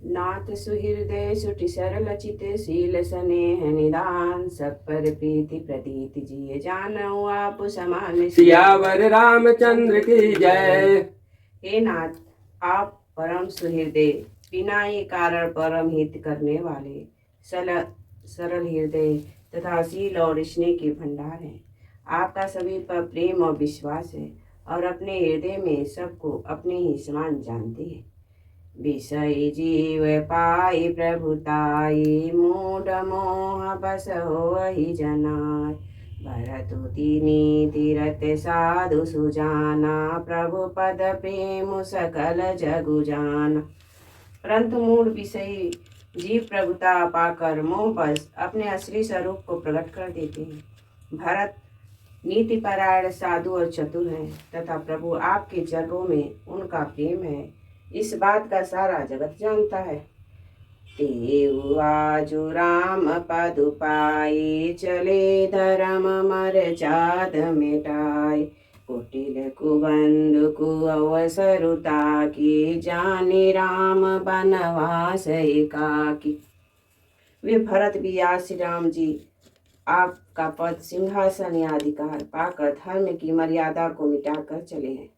नाथ सुहृदय सुटि सरल चित शील स्नेह निदान, सब पर प्रीति प्रतीति जिय जानऊ आप समान। सियावर रामचंद्र की जय। हे नाथ, आप परम सुहृदय, बिना ही कारण परम हित करने वाले, सरल हृदय तथा शील और स्नेह के भंडार हैं। आपका सभी पर प्रेम और विश्वास है और अपने हृदय में सबको अपने ही समान जानते हैं। विषय जीव पाई प्रभुताई, मूढ़ मोह बस होहि जनाय। भरतु तिनि तीरथ साधु सुजाना, प्रभु पद प्रेम सकल जगु जाना। परंतु मूढ़ विषयी जीव प्रभुता पाकर मोह बस अपने असली स्वरूप को प्रकट कर देते हैं। भरत नीति परायण साधु और चतुर हैं तथा प्रभु आपके चरणों में उनका प्रेम है, इस बात का सारा जगत जानता है। तेउ आजु राम पदु पाई, चले धर्म मर जात मिटाई। कुटिल कुबंधु कु अवसरुता की, जानी राम बनवास एकाकी। वे भरत भी आज श्री राम जी आपका पद सिंहासन या अधिकार पाकर धर्म की मर्यादा को मिटाकर चले हैं।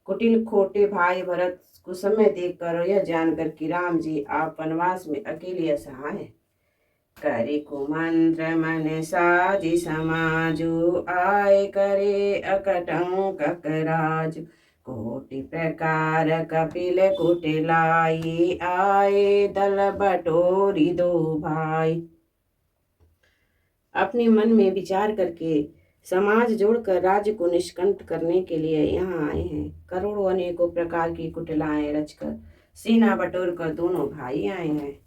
कुटिल खोटे भाई भरत कुसमय देखकर यह जानकर कि राम जी आप वनवास में अकेले असहाय हैं, करे कुमंत्र मन साजी समाजु, आए करे अकटंक राजु। कोटि प्रकार कपिल कुटिलाई, आए दल बटोरी दो भाई। अपने मन में विचार करके समाज जोड़कर राज्य को निष्कंठ करने के लिए यहाँ आए हैं। करोड़ों अनेकों प्रकार की कुटिलाएं रचकर सेना बटोर कर दोनों भाई आए हैं।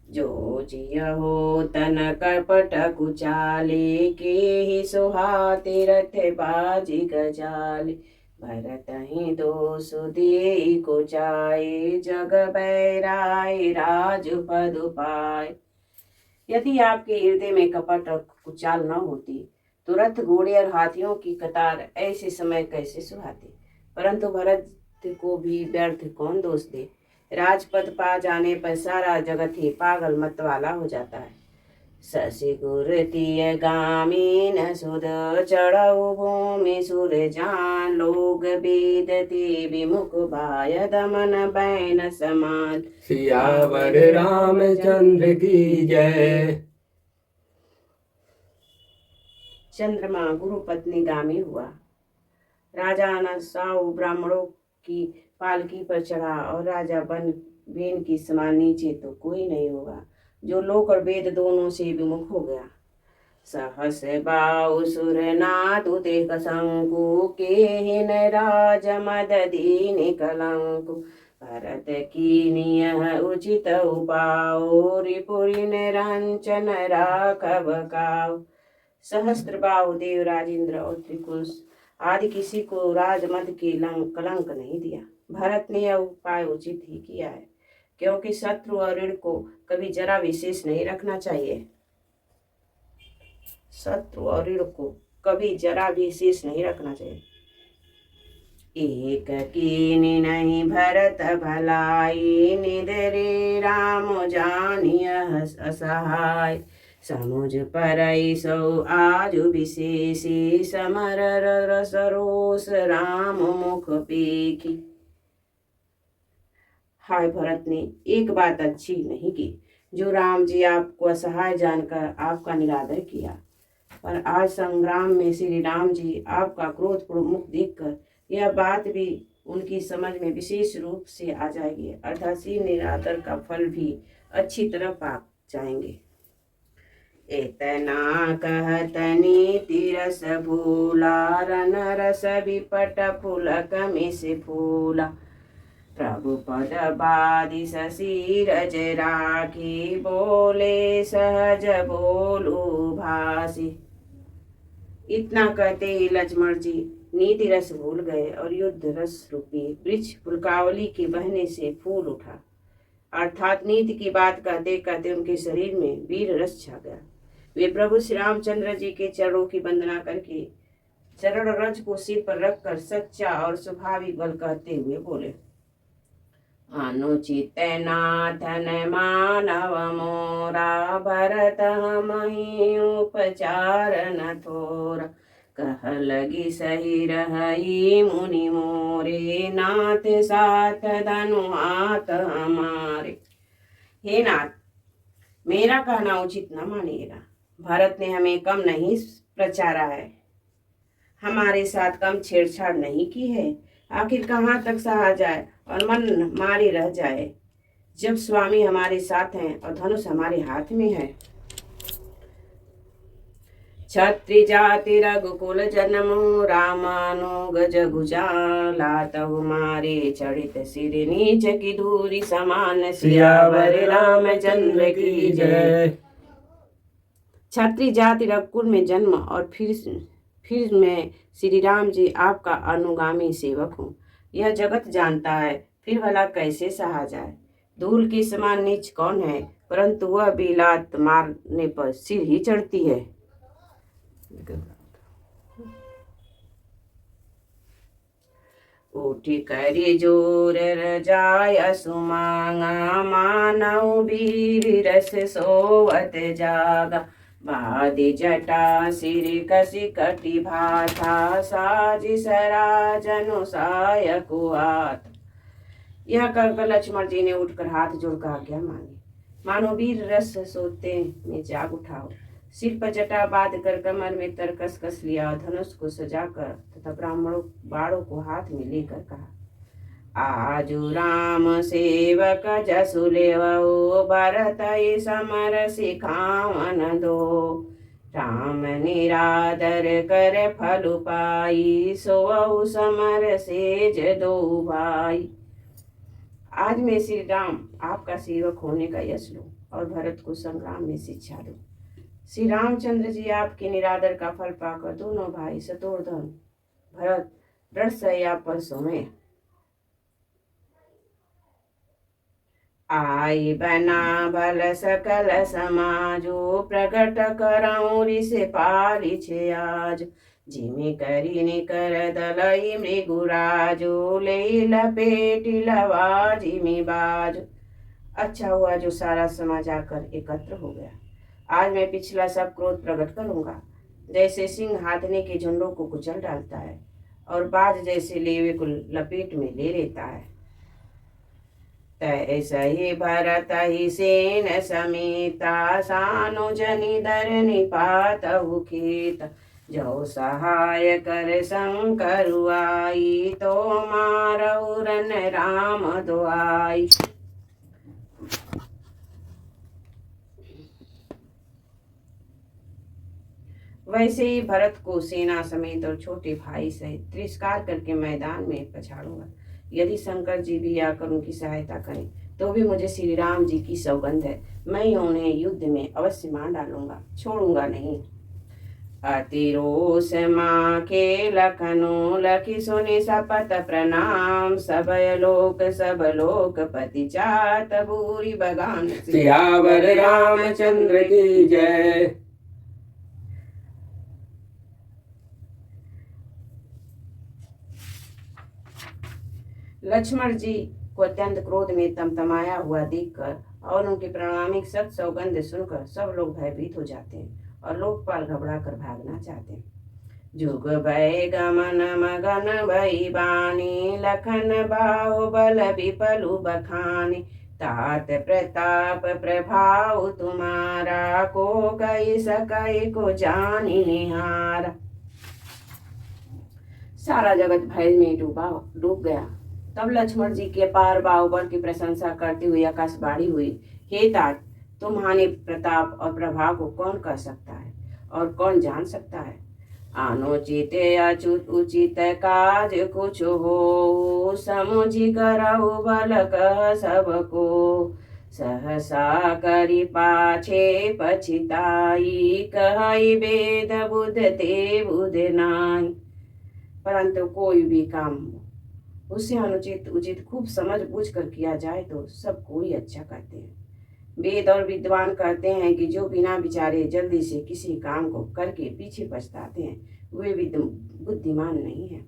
जो जियहो तन कपट कुचाले, के ही सुहाते रथ बाजी गजाले। भरत ही दोष दे को जाए, जग बैराय राजु पद पाए। यदि आपके हृदय में कपट और कुचाल न होती तो रथ घोड़े और हाथियों की कतार ऐसे समय कैसे सुहाती। परंतु भरत को भी व्यर्थ कौन दोष दे। राजपद पा जाने पर सारा जगत ही पागल मत वाला हो जाता है। शशि गुरुतीय गामीन सुध, चढ़ऊ भूमि सुर जान। लोग वेदती विमुख भाय, दमन बैन समान। सियावर रामचंद्र की जय। चंद्रमा गुरु पत्नी गामी हुआ। राजा नसाऊ ब्राह्मणों की पालकी पर चढ़ा और राजा बन बेन की समान नीचे तो कोई नहीं होगा, जो लोक और वेद दोनों से विमुख हो गया। सहस बाऊ सुर नादु देख शंकु, के हिन राज मद दीन कलंकु। भरत की नियह उचित उपाओ, रिपुरी निरंचन राघव काऊ। सहस्त्र बाहु देव राजेंद्र और त्रिकुल आदि किसी को राजमद के कलंक नहीं दिया। भरत ने यह उपाय उचित ही किया है, क्योंकि शत्रु और ऋण को कभी जरा विशेष नहीं रखना चाहिए। शत्रु और ऋण को कभी जरा विशेष नहीं रखना चाहिए। एक कीनी नहीं भरत भलाई, निधरे राम जानिय असहाय। समुझ परई सौ आजु विशेषी, समर रस रोष राम मुख पेखी। हाय भरत ने एक बात अच्छी नहीं की, जो राम जी आपको असहाय जानकर आपका निरादर किया। पर आज संग्राम में श्री राम जी आपका क्रोधपूर्ण मुख देखकर यह बात भी उनकी समझ में विशेष रूप से आ जाएगी, अर्थात श्री निरादर का फल भी अच्छी तरह पा जाएंगे। इतना कहत नीति रस भूला, रन रस विपट फूलक मिस फूला। प्रभु पद बादि ससीरज राखी, बोले सहज बोलू भासी। इतना कहते ही लक्ष्मण जी नीति रस भूल गए और युद्ध रस रूपी वृक्ष पुलकावली के बहने से फूल उठा, अर्थात नीति की बात कहते कहते उनके शरीर में वीर रस छा गया। वे प्रभु श्री रामचंद्र जी के चरणों की वंदना करके चरण रज को सिर पर रखकर सच्चा और स्वाभाविक बल कहते हुए बोले, अनुचित नाथन मानव मोरा, भरत हमहि उपचार न थोरा। कह लगी सही रही मुनि मोरे, नाथ साथ धनु हाथ हमारे। हे नाथ, मेरा कहना उचित न मानिएगा। भरत ने हमें कम नहीं प्रचारा है, हमारे साथ कम छेड़छाड़ नहीं की है। आखिर कहाँ तक सहा जाए और मन मारी रह जाए, जब स्वामी हमारे साथ हैं और धनुष हमारे हाथ में है। क्षत्रि जाति रघुकुल जन्मो, रामानुग जगुजाला, तहु मारे चढ़ित सिर नीच की धूरी समान। सियावर रामचंद्र की जय। क्षत्रिय जाति रघुकुल में जन्म और फिर मैं श्री राम जी आपका अनुगामी सेवक हूँ, यह जगत जानता है, फिर भला कैसे सहा जाए। धूल के समान नीच कौन है, परंतु वह भी लात मारने पर सिर ही चढ़ती है। उठी करी जोर रजाय सुमांगा, मानव वीर रस सोवत जागा। बादि जटा सिर कसी कटी भाथा, साजी सराजनु साय कुआत। यह कहकर लक्ष्मण जी ने उठकर हाथ जोड़कर आज्ञा मांगी। मानो वीर रस सोते में जाग उठाओ। सिर पर जटा बांध कर कमर में तरकस कस लिया, धनुष को सजाकर तथा ब्राह्मणों बाणों को हाथ में लेकर कहा, आजु राम सेवक जसु लेवो, भरत समर सिखावन दो। राम निरादर कर फल पाई, सोवहु समर सेज दो भाई। आज मैं श्री राम आपका सेवक होने का यश लूं और भरत को संग्राम में शिक्षा दूं। श्री रामचंद्र जी आपके निरादर का फल पाकर दोनों भाई शत्रुघ्न भरत दृढ़ सया पर सोए। आई बना बल सकल समाजो, प्रगट करऊं ऋष पाली छे आज। जिमि करी निकर दलई मृगुराजो, ले लपेटी लवा जिमि बाज। अच्छा हुआ जो सारा समाज आकर एकत्र हो गया। आज मैं पिछला सब क्रोध प्रकट करूंगा। जैसे सिंह हाथनी के झुंडों को कुचल डालता है और बाज जैसे लेवे को लपेट में ले लेता है, तैसा ही भरत ही सेन समेता, सानु जनि दर निपात खेत। जो सहाय कर शंकर आई, तो मारऊ रन राम दुआई। वैसे ही भरत को सेना समेत और छोटे भाई सहित तिरस्कार करके मैदान में पछाड़ूंगा। यदि शंकर जी भी आकर उनकी सहायता करें तो भी मुझे श्री राम जी की सौगंध है, मैं उन्हें युद्ध में अवश्य मार डालूंगा, छोड़ूंगा नहीं। अति रोष माँ के लखनो, लखी सुनि सपत प्रणाम। सब लोक पति चात, भूरि बगान। सियावर रामचंद्र की जय। लक्ष्मण जी को अत्यंत क्रोध में तमतमाया हुआ देखकर और उनकी प्रणामी सत सौगंध सुनकर सब लोग भयभीत हो जाते हैं और लोकपाल घबरा कर भागना चाहते हैं। जुग भय गमन मगन भई बानी, लखन बाहुबल विपलु बखानी। तात प्रताप प्रभाव तुम्हारा, को कई सकई को जानी निहारा। सारा जगत भय में डूब गया। तब लक्ष्मण जी के पार बाहुबल की प्रशंसा करती हुई आकाशवाणी हुई, हे तात, तुम्हारे प्रताप और प्रभाव को कौन कह सकता है और कौन जान सकता है। अनुचित अच्युत उचित काज कुछ हो, समुझि करहु बल कह सबको। सहसा करि पाछे पछिताई, कहई वेद बुध ते बुध नाई। परंतु कोई भी काम उससे अनुचित उचित खूब समझ बूझ कर किया जाए तो सब कोई अच्छा करते हैं। वेद और विद्वान कहते हैं कि जो बिना विचारे जल्दी से किसी काम को करके पीछे पछताते हैं वे बुद्धिमान नहीं है।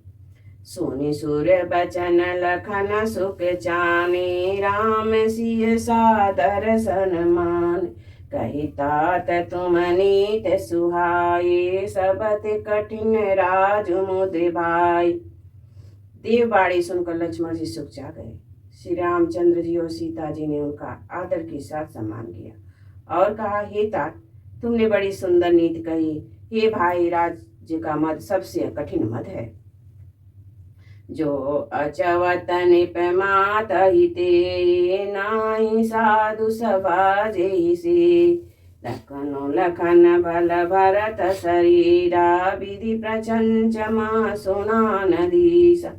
सुनि सूर्य बचन लखन सुख चाने, राम सिय सादर सन्मान। कही तात तुम नीत सुहाए, सबत कठिन राज मुद भाई। देवबाणी सुनकर लक्ष्मण जी सुख जा गए। श्री रामचंद्र जी और सीता जी ने उनका आदर के साथ सम्मान किया और कहा, हे तात, तुमने बड़ी सुंदर नीति कही। हे भाई, राज्य का मद सबसे कठिन मद है। जो अचवत निपमात हिते, नाहि साधु सभा जैसे। लखनो लखन बल भरत शरीरा, विधि प्रचंचमा सुना नदीसा।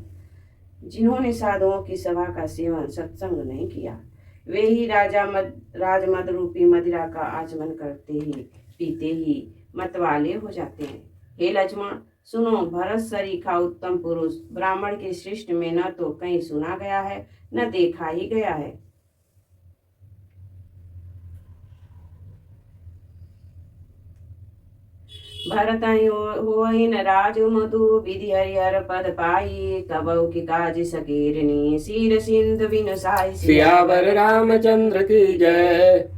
जिन्होंने साधुओं की सभा का सेवन सत्संग नहीं किया, वे ही राजमद रूपी मदिरा का आचमन करते ही पीते ही मतवाले हो जाते हैं। हे लक्ष्मण, सुनो, भरत सरीखा उत्तम पुरुष ब्राह्मण के श्रेष्ठ में न तो कहीं सुना गया है न देखा ही गया है। भरत होई न राजु मधु, विधि हरिहर पद पाई। कबहु की काज सकीरनी, सीर सिंधु बिनु साई। सियावर रामचंद्र की जय।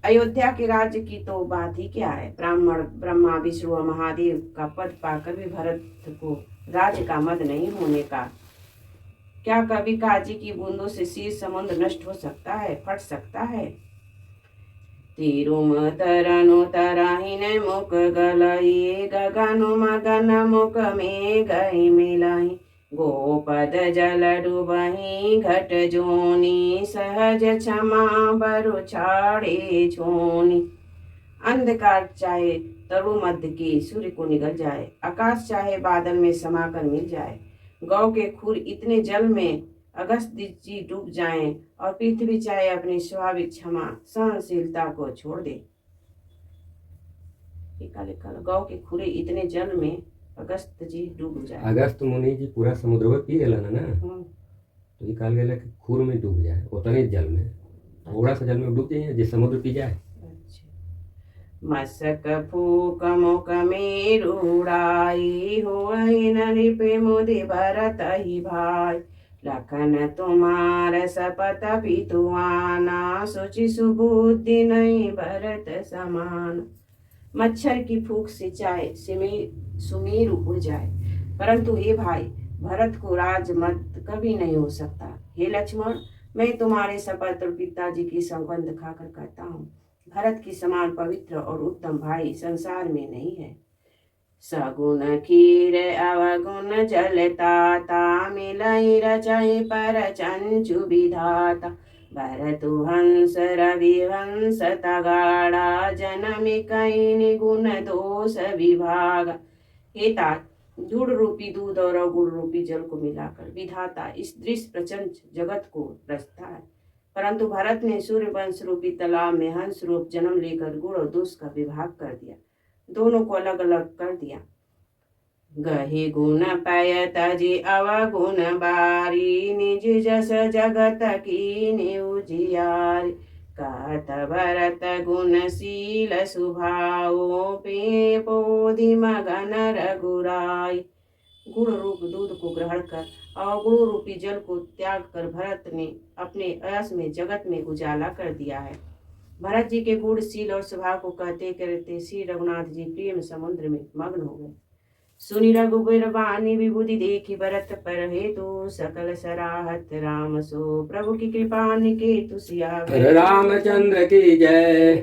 अयोध्या के राज्य की तो बात ही क्या है। ब्राह्मण ब्रह्मा विष्णु और महादेव का पद पाकर भी भरत को राज्य का मद नहीं होने का। क्या कभी काजी की बूंदों से शीर समुद्र नष्ट हो सकता है, फट सकता है। तिरुम तरनु तरहिन मुख गलई, गगनु मगन मुख में गई मिलाई। गोपद जल डूबही घट जोनी, सहज क्षमा बरु छाड़े छोनी। अंधकार चाहे तरु मध्य की सूर्य को निगल जाए, आकाश चाहे बादल में समाकर मिल जाए, गौ के खुर इतने जल में अगस्त जी डूब जाएं और पृथ्वी चाहे अपनी स्वाभाविक क्षमा सहनशीलता को छोड़ दे। गौ के खुरे इतने जल में अगस्त जी डूब जाए। अगस्त मुनि जी पूरा समुद्र में पी गए ना, तो ये काल गया कि खुर में डूब जाए, उतने जल में, थोड़ा सा जल में डूब जाए जिस समुद्र पी जाए। मसक फूक मुक में रूड़ाई, होई नृप मुदि भरत ही भाई। लखन तुम्हार सपत पितुआना, सुचि सुबुद्धि नहीं भरत समान। मच्छर की फूक से चाहे सुमेर उड़ जाए, परंतु हे भाई, भरत को राजमद कभी नहीं हो सकता। हे लक्ष्मण, मैं तुम्हारे सपत और पिताजी की सौगंध खाकर कहता हूँ, भरत की समान पवित्र और उत्तम भाई संसार में नहीं है। सगुण खीर अवगुण जलताता, मिलई रचय पर चंचु विधाता। भरतु हंस रवि हंस तगाड़ा, जनमि कई गुण दोष विभाग। हे तात, गुड़ रूपी दूध और गुड़ रूपी जल को मिलाकर विधाता इस दृश्य प्रचंड जगत को रचता है, परंतु भरत ने सूर्य वंश रूपी तालाब में हंस रूप जन्म लेकर गुण और दोष का विभाग कर दिया, दोनों को अलग अलग कर दिया। गहे गुण पय तजी अवगुण बारी, निज जस जगत की उजियारी। कहत भरत गुणशील सुभाओ, पे पोधि मगन रघुराई। गुण रूप दूध को ग्रहण कर और गुण रूपी जल को त्याग कर भरत ने अपने अयस में जगत में उजाला कर दिया है। भरत जी के गुणशील और स्वभाव को कहते कहते श्री रघुनाथ जी प्रेम समुद्र में मग्न हो गए। सुनि रघुबर वाणी विभूति देखी, भरत पर हेतु सकल सराहत राम सो। प्रभु की कृपा निकेतु सियावर रामचंद्र की जय।